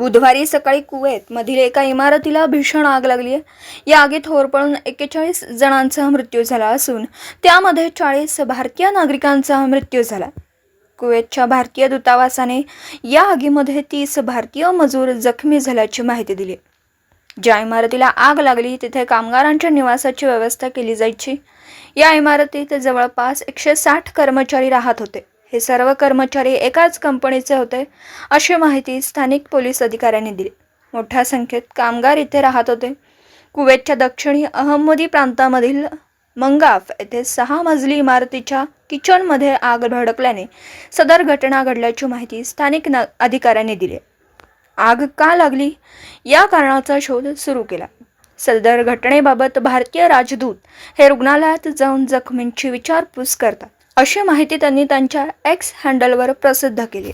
बुधवारी सकाळी कुवेतमधील एका इमारतीला भीषण आग लागली आहे। या आगीत होरपळून 41 जणांचा मृत्यू झाला असून त्यामध्ये 40 भारतीय नागरिकांचा मृत्यू झाला। कुवेतच्या भारतीय दूतावासाने या आगीमध्ये 30 भारतीय मजूर जखमी झाल्याची माहिती दिली। ज्या इमारतीला आग लागली तिथे कामगारांच्या निवासाची व्यवस्था केली जायची। या इमारतीत जवळपास 160 कर्मचारी राहत होते। हे सर्व कर्मचारी एकाच कंपनीचे होते अशी माहिती स्थानिक पोलीस अधिकाऱ्यांनी दिली। मोठ्या संख्येत कामगार इथे राहत होते। कुवेतच्या दक्षिणी अहमदी प्रांतामधील मंगाफ येथे 6 मजली इमारतीच्या किचनमध्ये आग भडकल्याने सदर घटना घडल्याची माहिती स्थानिक अधिकाऱ्यांनी दिली। आग का लागली या कारणाचा शोध सुरू केला। सदर घटनेबाबत भारतीय राजदूत हे रुग्णालयात जाऊन जखमींची विचारपूस करतात अशी माहिती त्यांनी त्यांच्या एक्स हँडलवर प्रसिद्ध केली।